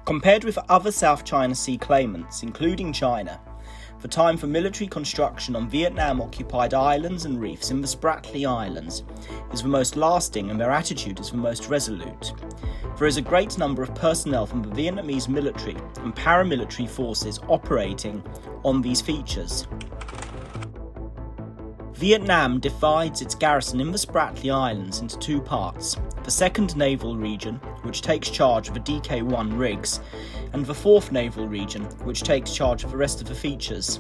Compared with other South China Sea claimants, including China, the time for military construction on Vietnam-occupied islands and reefs in the Spratly Islands is the most lasting and their attitude is the most resolute. There is a great number of personnel from the Vietnamese military and paramilitary forces operating on these features. Vietnam divides its garrison in the Spratly Islands into two parts: the 2nd Naval Region, which takes charge of the DK-1 rigs, and the 4th Naval Region, which takes charge of the rest of the features.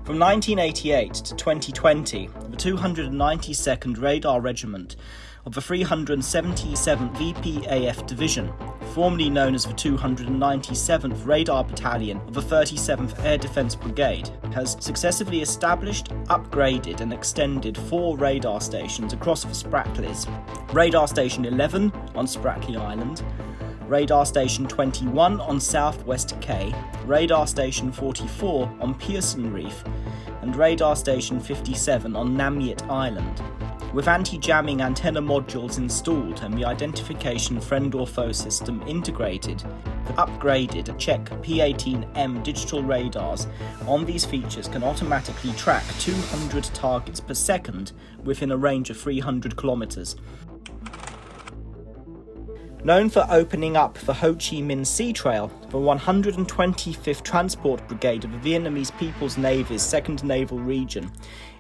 From 1988 to 2020, the 292nd Radar Regiment of the 377th VPAF Division, formerly known as the 297th Radar Battalion of the 37th Air Defence Brigade, has successively established, upgraded and extended 4 radar stations across the Spratlys: Radar Station 11 on Spratly Island, Radar Station 21 on Southwest Cay, Radar Station 44 on Pearson Reef, and Radar Station 57 on Nam Yet Island. With anti-jamming antenna modules installed and the identification friend or foe system integrated, the upgraded Czech P-18M digital radars on these features can automatically track 200 targets per second within a range of 300 kilometers. Known for opening up the Ho Chi Minh Sea Trail, the 125th Transport Brigade of the Vietnamese People's Navy's 2nd Naval Region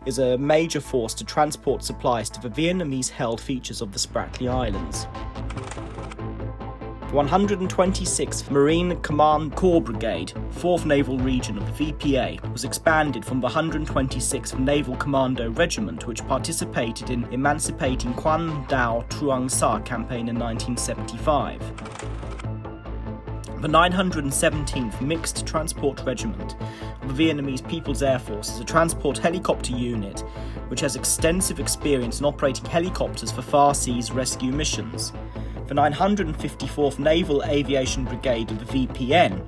is a major force to transport supplies to the Vietnamese-held features of the Spratly Islands. The 126th Marine Command Corps Brigade, 4th Naval Region of the VPA, was expanded from the 126th Naval Commando Regiment, which participated in emancipating Quan Dao Truong Sa campaign in 1975. The 917th Mixed Transport Regiment of the Vietnamese People's Air Force is a transport helicopter unit which has extensive experience in operating helicopters for far seas rescue missions. The 954th Naval Aviation Brigade of the VPN,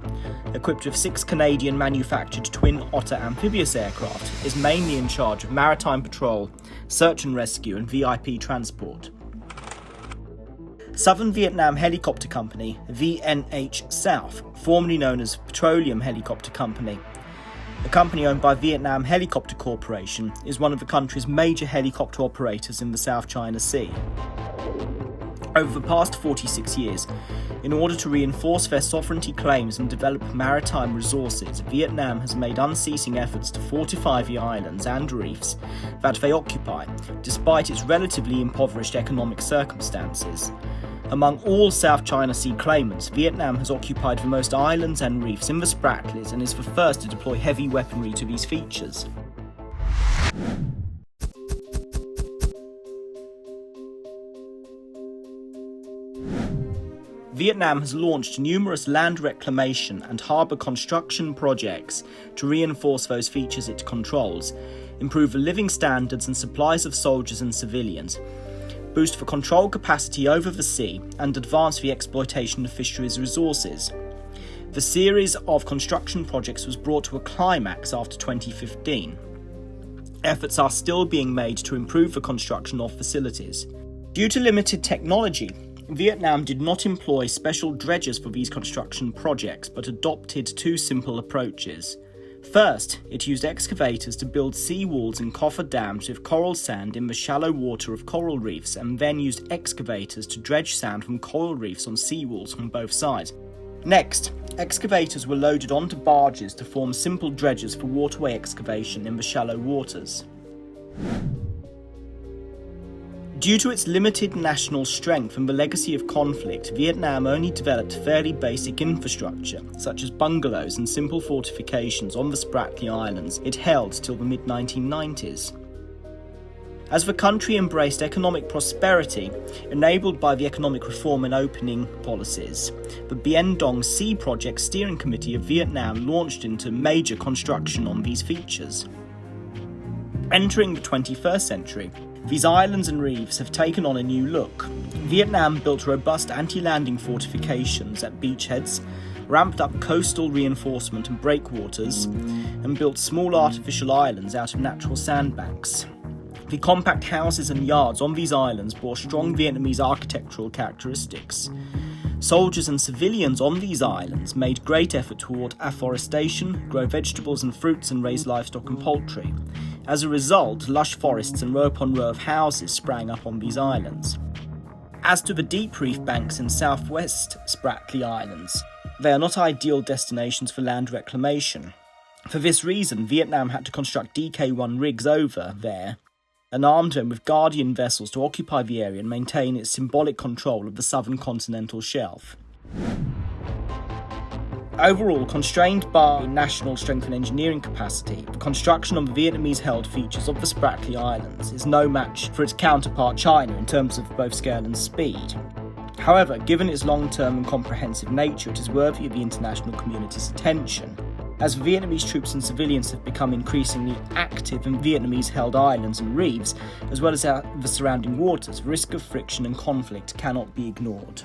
equipped with 6 Canadian-manufactured Twin Otter amphibious aircraft, is mainly in charge of maritime patrol, search and rescue and VIP transport. Southern Vietnam Helicopter Company, VNH South, formerly known as Petroleum Helicopter Company, a company owned by Vietnam Helicopter Corporation, is one of the country's major helicopter operators in the South China Sea. Over the past 46 years, in order to reinforce their sovereignty claims and develop maritime resources, Vietnam has made unceasing efforts to fortify the islands and reefs that they occupy, despite its relatively impoverished economic circumstances. Among all South China Sea claimants, Vietnam has occupied the most islands and reefs in the Spratlys and is the first to deploy heavy weaponry to these features. Vietnam has launched numerous land reclamation and harbour construction projects to reinforce those features it controls, improve the living standards and supplies of soldiers and civilians, boost the control capacity over the sea, and advance the exploitation of fisheries resources. The series of construction projects was brought to a climax after 2015. Efforts are still being made to improve the construction of facilities. Due to limited technology, Vietnam did not employ special dredgers for these construction projects, but adopted 2 simple approaches. First, it used excavators to build seawalls and coffer dams with coral sand in the shallow water of coral reefs, and then used excavators to dredge sand from coral reefs on seawalls on both sides. Next, excavators were loaded onto barges to form simple dredgers for waterway excavation in the shallow waters. Due to its limited national strength and the legacy of conflict, Vietnam only developed fairly basic infrastructure, such as bungalows and simple fortifications on the Spratly Islands it held till the mid-1990s. As the country embraced economic prosperity, enabled by the economic reform and opening policies, the Bien Dong Sea Project Steering Committee of Vietnam launched into major construction on these features. Entering the 21st century, these islands and reefs have taken on a new look. Vietnam built robust anti-landing fortifications at beachheads, ramped up coastal reinforcement and breakwaters, and built small artificial islands out of natural sandbanks. The compact houses and yards on these islands bore strong Vietnamese architectural characteristics. Soldiers and civilians on these islands made great effort toward afforestation, grow vegetables and fruits and raise livestock and poultry. As a result, lush forests and row upon row of houses sprang up on these islands. As to the deep reef banks in southwest Spratly Islands, they are not ideal destinations for land reclamation. For this reason, Vietnam had to construct DK-1 rigs over there and armed them with Guardian vessels to occupy the area and maintain its symbolic control of the southern continental shelf. Overall, constrained by national strength and engineering capacity, the construction on the Vietnamese-held features of the Spratly Islands is no match for its counterpart China in terms of both scale and speed. However, given its long-term and comprehensive nature, it is worthy of the international community's attention, as Vietnamese troops and civilians have become increasingly active in Vietnamese-held islands and reefs, as well as the surrounding waters. The risk of friction and conflict cannot be ignored.